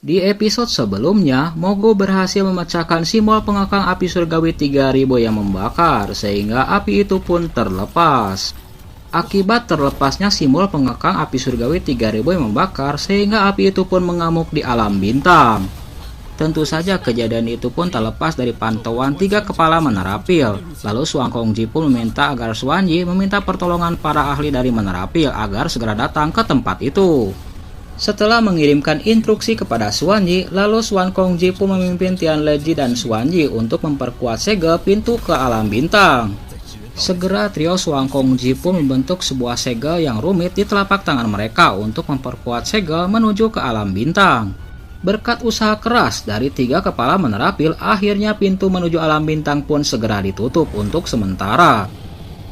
Di episode sebelumnya, Mogo berhasil memecahkan simbol pengekang api surgawi 3000 yang membakar, sehingga api itu pun terlepas. Akibat terlepasnya simbol pengekang api surgawi 3000 yang membakar, sehingga api itu pun mengamuk di alam bintang. Tentu saja kejadian itu pun tak lepas dari pantauan 3 kepala Menara-Pil. Lalu Shuang Kongji pun meminta agar Xuanyi meminta pertolongan para ahli dari Menara-Pil agar segera datang ke tempat itu. Setelah mengirimkan instruksi kepada Xuanyi, lalu Shuang Kongji pun memimpin Tian Leji dan Xuanyi untuk memperkuat segel pintu ke alam bintang. Segera trio Shuang Kongji pun membentuk sebuah segel yang rumit di telapak tangan mereka untuk memperkuat segel menuju ke alam bintang. Berkat usaha keras dari 3 kepala Menara-Pil, akhirnya pintu menuju alam bintang pun segera ditutup untuk sementara.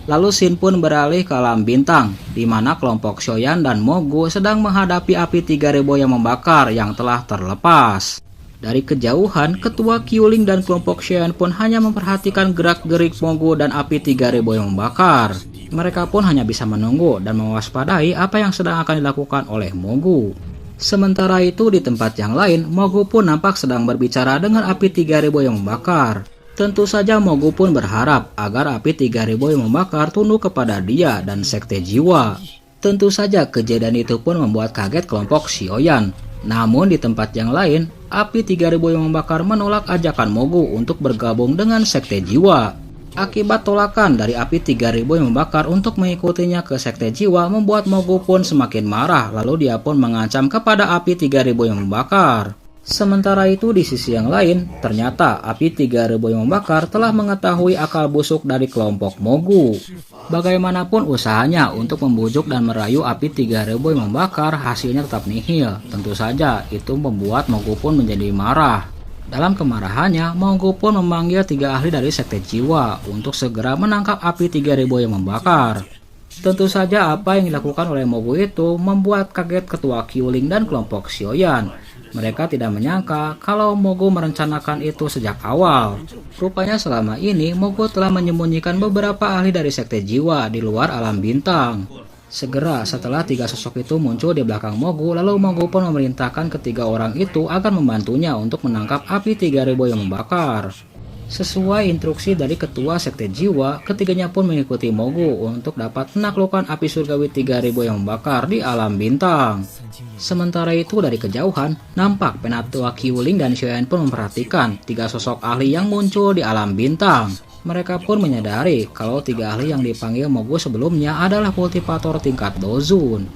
Lalu Xin pun beralih ke alam bintang, di mana kelompok Shoyan dan Mogu sedang menghadapi api 3000 yang membakar yang telah terlepas. Dari kejauhan, ketua Qiuling dan kelompok Shoyan pun hanya memperhatikan gerak-gerik Mogu dan api 3000 yang membakar. Mereka pun hanya bisa menunggu dan mewaspadai apa yang sedang akan dilakukan oleh Mogu. Sementara itu di tempat yang lain, Mogu pun nampak sedang berbicara dengan api 3000 yang membakar. Tentu saja Mogu pun berharap agar api 3000 yang membakar tunduk kepada dia dan sekte jiwa. Tentu saja kejadian itu pun membuat kaget kelompok Xiaoyan. Namun di tempat yang lain, api 3000 yang membakar menolak ajakan Mogu untuk bergabung dengan sekte jiwa. Akibat tolakan dari api 3000 yang membakar untuk mengikutinya ke sekte jiwa membuat Mogu pun semakin marah, lalu dia pun mengancam kepada api 3000 yang membakar. Sementara itu di sisi yang lain, ternyata api 3000 yang membakar telah mengetahui akal busuk dari kelompok Mogu. Bagaimanapun usahanya untuk membujuk dan merayu api 3000 yang membakar, hasilnya tetap nihil. Tentu saja itu membuat Mogu pun menjadi marah. Dalam kemarahannya, Mogu pun memanggil 3 ahli dari sekte jiwa untuk segera menangkap api 3000 yang membakar. Tentu saja apa yang dilakukan oleh Mogu itu membuat kaget ketua Qiuling dan kelompok Xiaoyan. Mereka tidak menyangka kalau Mogu merencanakan itu sejak awal. Rupanya selama ini Mogu telah menyembunyikan beberapa ahli dari sekte jiwa di luar alam bintang. Segera setelah 3 sosok itu muncul di belakang Mogu, lalu Mogu pun memerintahkan ketiga orang itu agar membantunya untuk menangkap api 3000 yang membakar. Sesuai instruksi dari ketua sekte jiwa, ketiganya pun mengikuti Mogu untuk dapat menaklukkan api surgawi 3000 yang membakar di alam bintang. Sementara itu dari kejauhan, nampak penatua Qiuling dan Xiaoyan pun memperhatikan 3 sosok ahli yang muncul di alam bintang. Mereka pun menyadari kalau 3 ahli yang dipanggil Mogu sebelumnya adalah kultivator tingkat Dozun.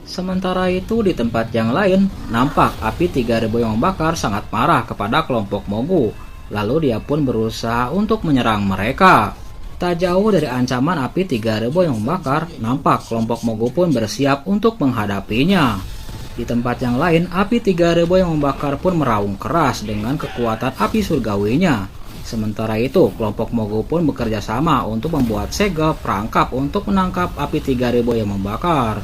Sementara itu di tempat yang lain, nampak api 3000 yang membakar sangat marah kepada kelompok Mogu. Lalu dia pun berusaha untuk menyerang mereka. Tak jauh dari ancaman api 3000 yang membakar, nampak kelompok Mogu pun bersiap untuk menghadapinya. Di tempat yang lain, api 3000 yang membakar pun meraung keras dengan kekuatan api surgawinya. Sementara itu, kelompok Mogu pun bekerja sama untuk membuat segel perangkap untuk menangkap api 3000 yang membakar.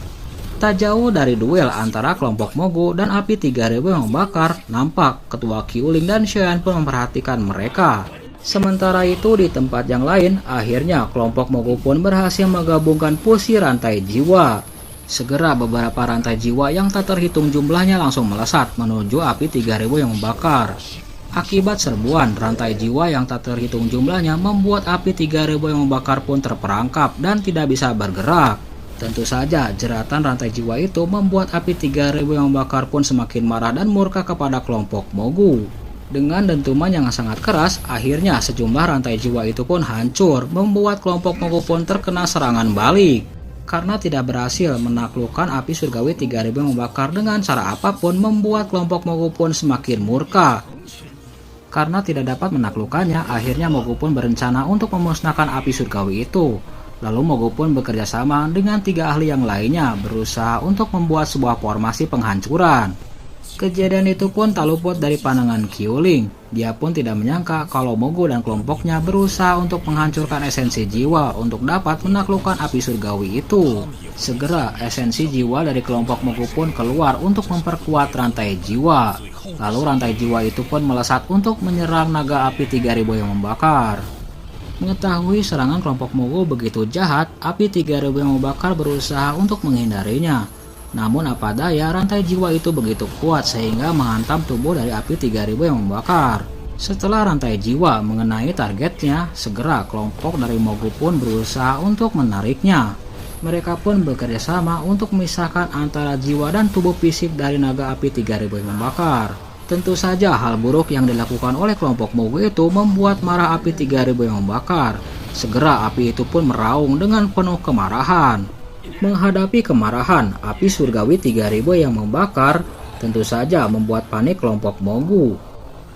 Tak jauh dari duel antara kelompok Mogu dan api 3000 yang membakar, nampak ketua Qiuling dan Xiaoyan pun memperhatikan mereka. Sementara itu di tempat yang lain, akhirnya kelompok Mogu pun berhasil menggabungkan fusi rantai jiwa. Segera beberapa rantai jiwa yang tak terhitung jumlahnya langsung melesat menuju api 3000 yang membakar. Akibat serbuan rantai jiwa yang tak terhitung jumlahnya membuat api 3000 yang membakar pun terperangkap dan tidak bisa bergerak. Tentu saja jeratan rantai jiwa itu membuat api 3000 yang membakar pun semakin marah dan murka kepada kelompok Mogu. Dengan dentuman yang sangat keras, akhirnya sejumlah rantai jiwa itu pun hancur, membuat kelompok Mogu pun terkena serangan balik. Karena tidak berhasil menaklukkan api surgawi 3000 yang membakar dengan cara apapun, membuat kelompok Mogu pun semakin murka. Karena tidak dapat menaklukkannya, akhirnya Mogu pun berencana untuk memusnahkan api surgawi itu. Lalu Mogu pun bekerja sama dengan 3 ahli yang lainnya berusaha untuk membuat sebuah formasi penghancuran. Kejadian itu pun tak luput dari pandangan Qiuling. Dia pun tidak menyangka kalau Mogu dan kelompoknya berusaha untuk menghancurkan esensi jiwa untuk dapat menaklukkan api surgawi itu. Segera esensi jiwa dari kelompok Mogu pun keluar untuk memperkuat rantai jiwa. Lalu rantai jiwa itu pun melesat untuk menyerang naga api 3000 yang membakar. Mengetahui serangan kelompok Mogu begitu jahat, api 3000 yang membakar berusaha untuk menghindarinya. Namun apa daya, rantai jiwa itu begitu kuat sehingga menghantam tubuh dari api 3000 yang membakar. Setelah rantai jiwa mengenai targetnya, segera kelompok dari Mogu pun berusaha untuk menariknya. Mereka pun bekerja sama untuk memisahkan antara jiwa dan tubuh fisik dari naga api 3000 yang membakar. Tentu saja hal buruk yang dilakukan oleh kelompok Mogu itu membuat marah api 3000 yang membakar. Segera api itu pun meraung dengan penuh kemarahan. Menghadapi kemarahan api surgawi 3000 yang membakar tentu saja membuat panik kelompok Mogu.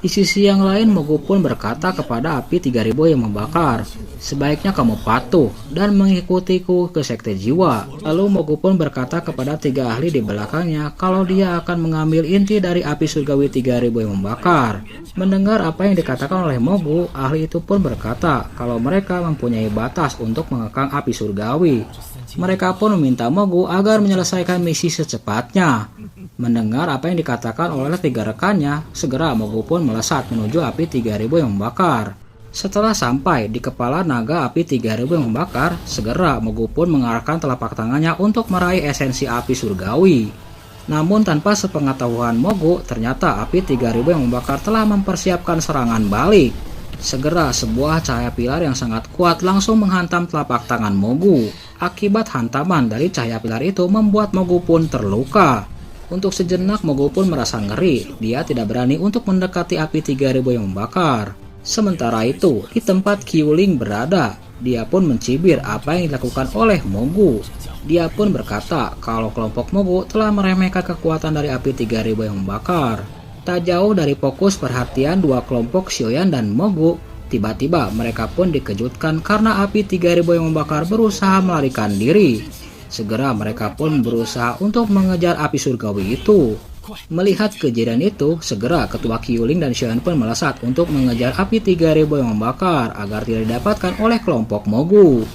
Di sisi yang lain, Mogu pun berkata kepada api 3000 yang membakar, "Sebaiknya kamu patuh dan mengikutiku ke sekte jiwa." Lalu Mogu pun berkata kepada 3 ahli di belakangnya kalau dia akan mengambil inti dari api surgawi 3000 yang membakar. Mendengar apa yang dikatakan oleh Mogu, ahli itu pun berkata kalau mereka mempunyai batas untuk mengekang api surgawi. Mereka pun meminta Mogu agar menyelesaikan misi secepatnya. Mendengar apa yang dikatakan oleh 3 rekannya, segera Mogu pun melesat menuju api 3000 yang membakar. Setelah sampai di kepala naga api 3000 yang membakar, segera Mogu pun mengarahkan telapak tangannya untuk meraih esensi api surgawi. Namun tanpa sepengetahuan Mogu, ternyata api 3000 yang membakar telah mempersiapkan serangan balik. Segera sebuah cahaya pilar yang sangat kuat langsung menghantam telapak tangan Mogu. Akibat hantaman dari cahaya pilar itu membuat Mogu pun terluka. Untuk sejenak Mogu pun merasa ngeri, dia tidak berani untuk mendekati api 3000 yang membakar. Sementara itu, di tempat Qiuling berada, dia pun mencibir apa yang dilakukan oleh Mogu. Dia pun berkata kalau kelompok Mogu telah meremehkan kekuatan dari api 3000 yang membakar. Tak jauh dari fokus perhatian dua kelompok Xiaoyan dan Mogu, tiba-tiba mereka pun dikejutkan karena api 3000 yang membakar berusaha melarikan diri. Segera mereka pun berusaha untuk mengejar api surgawi itu. Melihat kejadian itu, segera ketua Qiuling dan Xiaoyan pun melesat untuk mengejar api 3000 yang membakar agar tidak didapatkan oleh kelompok Mogu.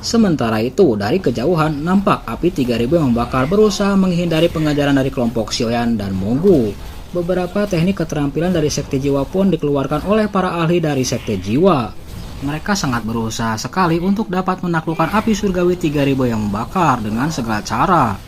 Sementara itu, dari kejauhan nampak api 3000 yang membakar berusaha menghindari pengejaran dari kelompok Xiaoyan dan Mogu. Beberapa teknik keterampilan dari sekte jiwa pun dikeluarkan oleh para ahli dari sekte jiwa. Mereka sangat berusaha sekali untuk dapat menaklukkan api surgawi 3000 yang membakar dengan segala cara.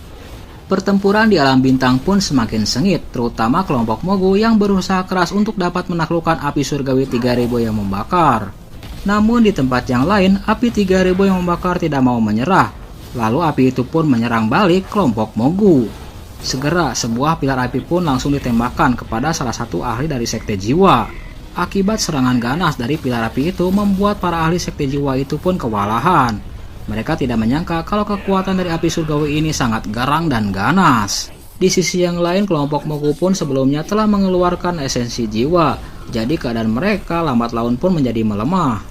Pertempuran di alam bintang pun semakin sengit, terutama kelompok Mogu yang berusaha keras untuk dapat menaklukkan api surgawi 3000 yang membakar. Namun di tempat yang lain, api 3000 yang membakar tidak mau menyerah. Lalu api itu pun menyerang balik kelompok Mogu. Segera sebuah pilar api pun langsung ditembakkan kepada salah satu ahli dari sekte jiwa. Akibat serangan ganas dari pilar api itu membuat para ahli sekte jiwa itu pun kewalahan. Mereka tidak menyangka kalau kekuatan dari api surgawi ini sangat garang dan ganas. Di sisi yang lain, kelompok Mogu pun sebelumnya telah mengeluarkan esensi jiwa, jadi keadaan mereka lambat laun pun menjadi melemah.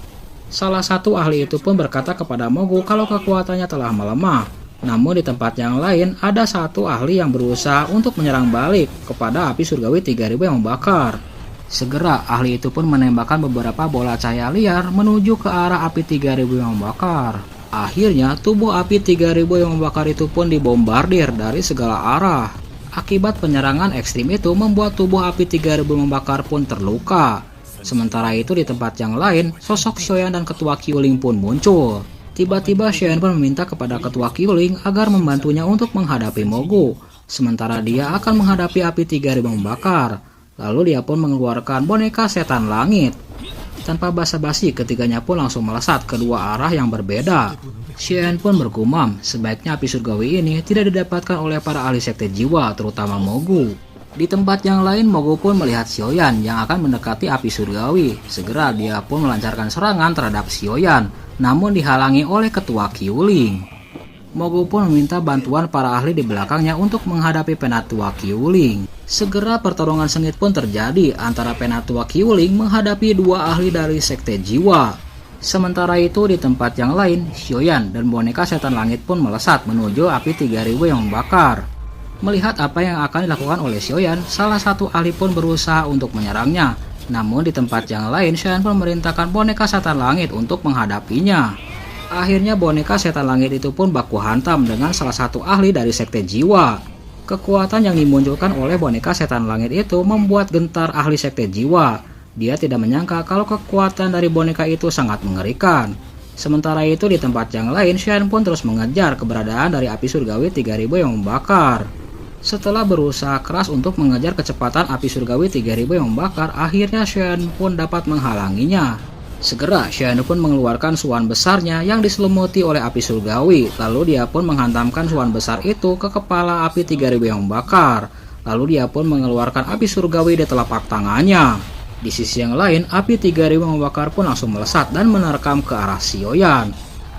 Salah satu ahli itu pun berkata kepada Mogu kalau kekuatannya telah melemah. Namun di tempat yang lain, ada satu ahli yang berusaha untuk menyerang balik kepada api surgawi 3000 yang membakar. Segera ahli itu pun menembakkan beberapa bola cahaya liar menuju ke arah api 3000 yang membakar. Akhirnya tubuh api 3000 yang membakar itu pun dibombardir dari segala arah. Akibat penyerangan ekstrim itu membuat tubuh api 3000 membakar pun terluka. Sementara itu di tempat yang lain, sosok Xiaoyan dan ketua Qiuling pun muncul. Tiba-tiba Xiaoyan pun meminta kepada ketua Qiuling agar membantunya untuk menghadapi Mogu. Sementara dia akan menghadapi api 3000 membakar. Lalu dia pun mengeluarkan boneka setan langit. Tanpa basa-basi, ketiganya pun langsung melesat ke dua arah yang berbeda. Xiaoyan pun bergumam, sebaiknya api surgawi ini tidak didapatkan oleh para ahli sekte jiwa, terutama Mogu. Di tempat yang lain, Mogu pun melihat Xiaoyan yang akan mendekati api surgawi. Segera dia pun melancarkan serangan terhadap Xiaoyan, namun dihalangi oleh ketua Qiuling. Mogu pun meminta bantuan para ahli di belakangnya untuk menghadapi penatua Qiuling. Segera pertarungan sengit pun terjadi antara penatua Qiuling menghadapi dua ahli dari sekte jiwa. Sementara itu di tempat yang lain, Xiaoyan dan boneka setan langit pun melesat menuju api 3000 yang membakar. Melihat apa yang akan dilakukan oleh Xiaoyan, salah satu ahli pun berusaha untuk menyerangnya. Namun di tempat yang lain, Xiaoyan pun memerintahkan boneka setan langit untuk menghadapinya. Akhirnya boneka setan langit itu pun baku hantam dengan salah satu ahli dari sekte jiwa. Kekuatan yang dimunculkan oleh boneka setan langit itu membuat gentar ahli sekte jiwa. Dia tidak menyangka kalau kekuatan dari boneka itu sangat mengerikan. Sementara itu di tempat yang lain, Shen pun terus mengejar keberadaan dari api surgawi 3000 yang membakar. Setelah berusaha keras untuk mengejar kecepatan api surgawi 3000 yang membakar, akhirnya Shen pun dapat menghalanginya. Segera Shen pun mengeluarkan suan besarnya yang diselumuti oleh api surgawi, lalu dia pun menghantamkan suan besar itu ke kepala api 3000 yang membakar. Lalu dia pun mengeluarkan api surgawi di telapak tangannya. Di sisi yang lain, api 3000 membakar pun langsung melesat dan menerkam ke arah Xiaoyan.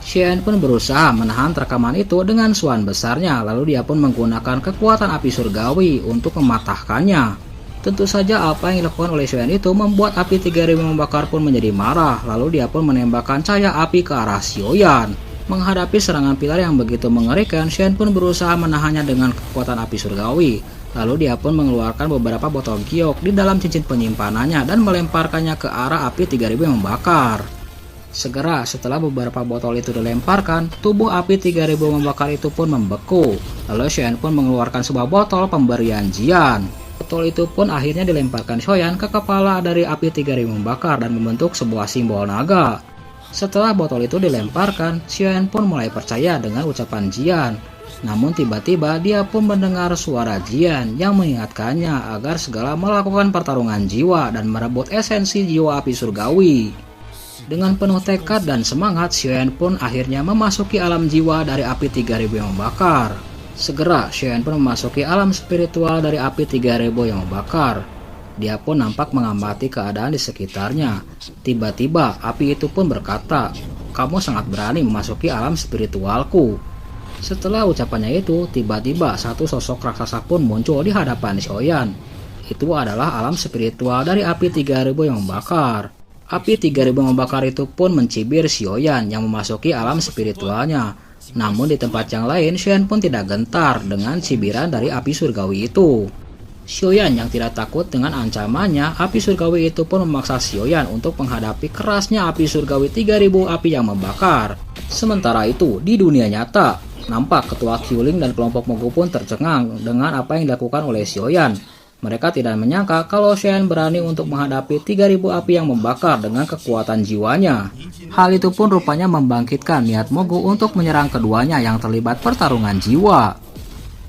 Shen pun berusaha menahan terkaman itu dengan suan besarnya, lalu dia pun menggunakan kekuatan api surgawi untuk mematahkannya. Tentu saja apa yang dilakukan oleh Shen itu membuat api 3000 membakar pun menjadi marah, lalu dia pun menembakkan cahaya api ke arah Xiaoyan. Menghadapi serangan pilar yang begitu mengerikan, Shen pun berusaha menahannya dengan kekuatan api surgawi. Lalu dia pun mengeluarkan beberapa botol giok di dalam cincin penyimpanannya dan melemparkannya ke arah api 3000 yang membakar. Segera setelah beberapa botol itu dilemparkan, tubuh api 3000 membakar itu pun membeku. Lalu Shen pun mengeluarkan sebuah botol pemberian Jian. Botol itu pun akhirnya dilemparkan Xiaoyan ke kepala dari api 3000 membakar dan membentuk sebuah simbol naga. Setelah botol itu dilemparkan, Xiaoyan pun mulai percaya dengan ucapan Jian. Namun tiba-tiba dia pun mendengar suara Jian yang mengingatkannya agar segera melakukan pertarungan jiwa dan merebut esensi jiwa api surgawi. Dengan penuh tekad dan semangat, Xiaoyan pun akhirnya memasuki alam jiwa dari api 3000 yang membakar. Segera Xiaoyan pun memasuki alam spiritual dari api 3000 yang membakar. Dia pun nampak mengamati keadaan di sekitarnya. Tiba-tiba api itu pun berkata, "Kamu sangat berani memasuki alam spiritualku." Setelah ucapannya itu, tiba-tiba satu sosok raksasa pun muncul di hadapan Xiaoyan. Itu adalah alam spiritual dari api 3000 yang membakar. Api 3000 yang membakar itu pun mencibir Xiaoyan yang memasuki alam spiritualnya. Namun di tempat yang lain, Xiaoyan pun tidak gentar dengan cibiran dari api surgawi itu. Xiaoyan yang tidak takut dengan ancamannya, api surgawi itu pun memaksa Xiaoyan untuk menghadapi kerasnya api surgawi 3000 api yang membakar. Sementara itu, di dunia nyata, nampak ketua Qiuling dan kelompok Mogu pun tercengang dengan apa yang dilakukan oleh Xiaoyan. Mereka tidak menyangka kalau Xiaoyan berani untuk menghadapi 3000 api yang membakar dengan kekuatan jiwanya. Hal itu pun rupanya membangkitkan niat Mogu untuk menyerang keduanya yang terlibat pertarungan jiwa.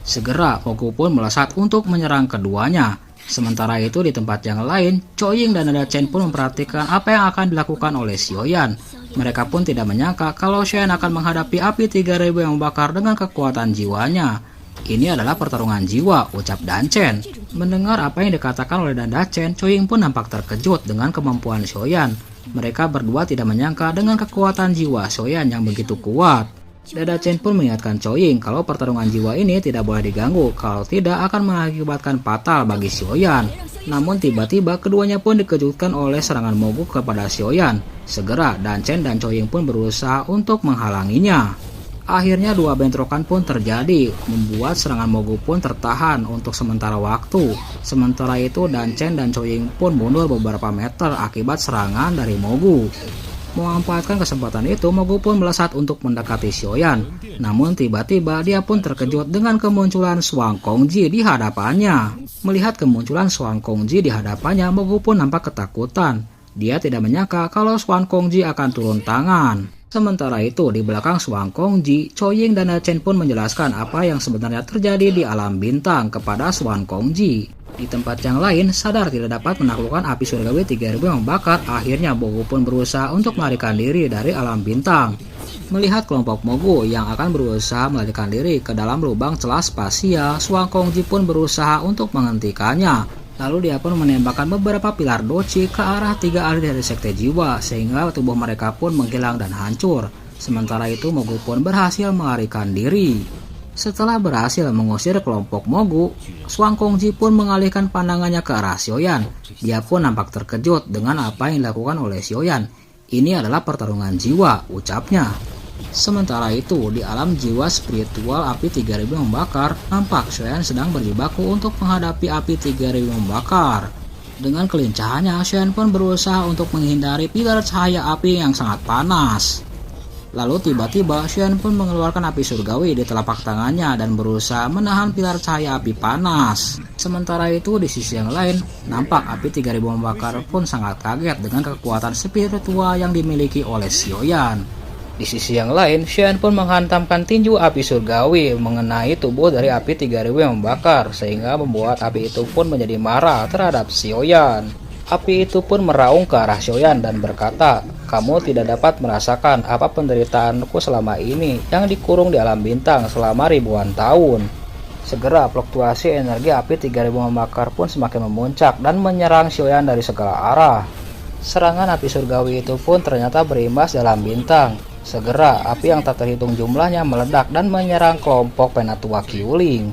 Segera Mogu pun melesat untuk menyerang keduanya. Sementara itu di tempat yang lain, Chou-Ying dan Nada Chen pun memperhatikan apa yang akan dilakukan oleh Xiaoyan. Mereka pun tidak menyangka kalau Xiaoyan akan menghadapi api 3000 yang membakar dengan kekuatan jiwanya. Ini adalah pertarungan jiwa, ucap Dan Chen. Mendengar apa yang dikatakan oleh Nada Chen, Chou-Ying pun nampak terkejut dengan kemampuan Xiaoyan. Mereka berdua tidak menyangka dengan kekuatan jiwa Xiaoyan yang begitu kuat. Nada Chen pun mengingatkan Chou-Ying kalau pertarungan jiwa ini tidak boleh diganggu, kalau tidak akan mengakibatkan fatal bagi Xiaoyan. Namun tiba-tiba keduanya pun dikejutkan oleh serangan Mogu kepada Xiaoyan. Segera Dan Chen dan Chou-Ying pun berusaha untuk menghalanginya. Akhirnya dua bentrokan pun terjadi, membuat serangan Mogu pun tertahan untuk sementara waktu. Sementara itu Dan Chen dan Chou-Ying pun mundur beberapa meter akibat serangan dari Mogu. Memanfaatkan kesempatan itu, Mogu pun melesat untuk mendekati Xiaoyan. Namun tiba-tiba dia pun terkejut dengan kemunculan Shuang Kongji di hadapannya. Melihat kemunculan Shuang Kongji di hadapannya, Mogu pun nampak ketakutan. Dia tidak menyangka kalau Shuang Kongji akan turun tangan. Sementara itu, di belakang Shuang Kongji, Chou-Ying dan Nada Chen pun menjelaskan apa yang sebenarnya terjadi di alam bintang kepada Shuang Kongji. Di tempat yang lain, sadar tidak dapat menaklukkan api surgawi 3000 yang membakar, akhirnya Mogu pun berusaha untuk melarikan diri dari alam bintang. Melihat kelompok Mogu yang akan berusaha melarikan diri ke dalam lubang celah spasial, Shuang Kongji pun berusaha untuk menghentikannya. Lalu dia pun menembakkan beberapa pilar doci ke arah 3 ahli dari sekte jiwa, sehingga tubuh mereka pun menghilang dan hancur. Sementara itu Mogu pun berhasil melarikan diri. Setelah berhasil mengusir kelompok Mogu, Shuang Kongji pun mengalihkan pandangannya ke arah Xiaoyan. Dia pun nampak terkejut dengan apa yang dilakukan oleh Xiaoyan. Ini adalah pertarungan jiwa, ucapnya. Sementara itu, di alam jiwa spiritual api 3000 membakar, nampak Xiaoyan sedang berjibaku untuk menghadapi api 3000 membakar. Dengan kelincahannya, Xiaoyan pun berusaha untuk menghindari pilar cahaya api yang sangat panas. Lalu tiba-tiba Xiaoyan pun mengeluarkan api surgawi di telapak tangannya dan berusaha menahan pilar cahaya api panas. Sementara itu di sisi yang lain, nampak api 3000 membakar pun sangat kaget dengan kekuatan spiritual yang dimiliki oleh Xiaoyan. Di sisi yang lain, Xian pun menghantamkan tinju api surgawi mengenai tubuh dari api 3000 yang membakar, sehingga membuat api itu pun menjadi marah terhadap Xiaoyan. Api itu pun meraung ke arah Xiaoyan dan berkata, "Kamu tidak dapat merasakan apa penderitaanku selama ini yang dikurung di alam bintang selama ribuan tahun." Segera fluktuasi energi api 3000 membakar pun semakin memuncak dan menyerang Xiaoyan dari segala arah. Serangan api surgawi itu pun ternyata berimbas dalam bintang. Segera, api yang tak terhitung jumlahnya meledak dan menyerang kelompok Penatua Qiuling.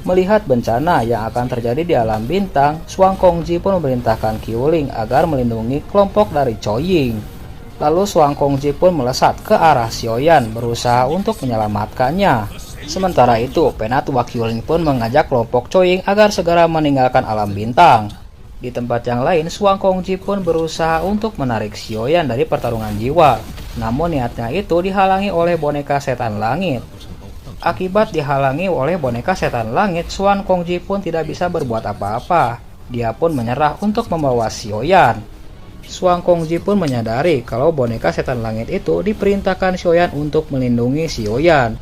Melihat bencana yang akan terjadi di alam bintang, Suang Kongji pun memerintahkan Qiuling agar melindungi kelompok dari Choying. Lalu Suang Kongji pun melesat ke arah Xiaoyan berusaha untuk menyelamatkannya. Sementara itu, Penatua Qiuling pun mengajak kelompok Choying agar segera meninggalkan alam bintang. Di tempat yang lain, Suang Kongji pun berusaha untuk menarik Xiaoyan dari pertarungan jiwa. Namun niatnya itu dihalangi oleh boneka setan langit. Akibat dihalangi oleh boneka setan langit, Suang Kongji pun tidak bisa berbuat apa-apa. Dia pun menyerah untuk membawa Xiaoyan. Suang Kongji pun menyadari kalau boneka setan langit itu diperintahkan Xiaoyan untuk melindungi Xiaoyan.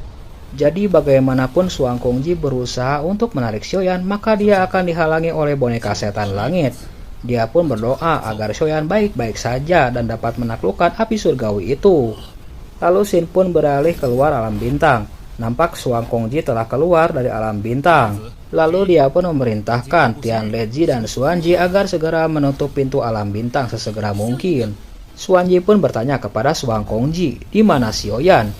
Jadi bagaimanapun Suang Kongji berusaha untuk menarik Xiaoyan, maka dia akan dihalangi oleh boneka setan langit. Dia pun berdoa agar Xiaoyan baik-baik saja dan dapat menaklukkan api surgawi itu. Lalu Xin pun beralih keluar alam bintang. Nampak Suang Kongji telah keluar dari alam bintang. Lalu dia pun memerintahkan Tian Leji dan Xuanji agar segera menutup pintu alam bintang sesegera mungkin. Xuanji pun bertanya kepada Suang Kongji, "Di mana Xiaoyan?"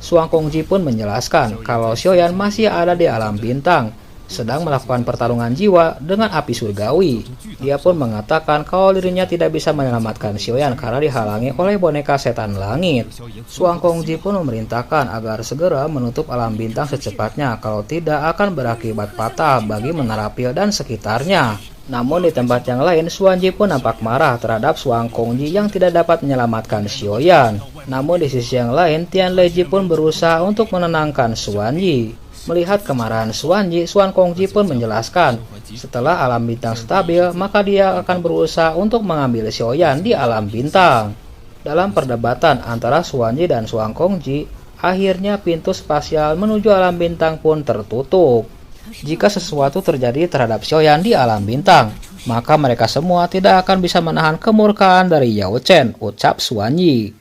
Suang Kongji pun menjelaskan kalau Xiaoyan masih ada di alam bintang, sedang melakukan pertarungan jiwa dengan api surgawi. Dia pun mengatakan kalau dirinya tidak bisa menyelamatkan Xiaoyan karena dihalangi oleh boneka setan langit. Suang Kongji pun memerintahkan agar segera menutup alam bintang secepatnya, kalau tidak akan berakibat fatal bagi Menara Pil dan sekitarnya. Namun di tempat yang lain, Xuanji pun nampak marah terhadap Suang Kongji yang tidak dapat menyelamatkan Xiaoyan. Namun di sisi yang lain, Tian Leji pun berusaha untuk menenangkan Xuanji. Melihat kemarahan Xuanji, Suang Kongji pun menjelaskan, setelah alam bintang stabil, maka dia akan berusaha untuk mengambil Xiaoyan di alam bintang. Dalam perdebatan antara Xuanji dan Suang Kongji, akhirnya pintu spasial menuju alam bintang pun tertutup. Jika sesuatu terjadi terhadap Xiaoyan di alam bintang, maka mereka semua tidak akan bisa menahan kemurkaan dari Yao Chen, ucap Xuanji.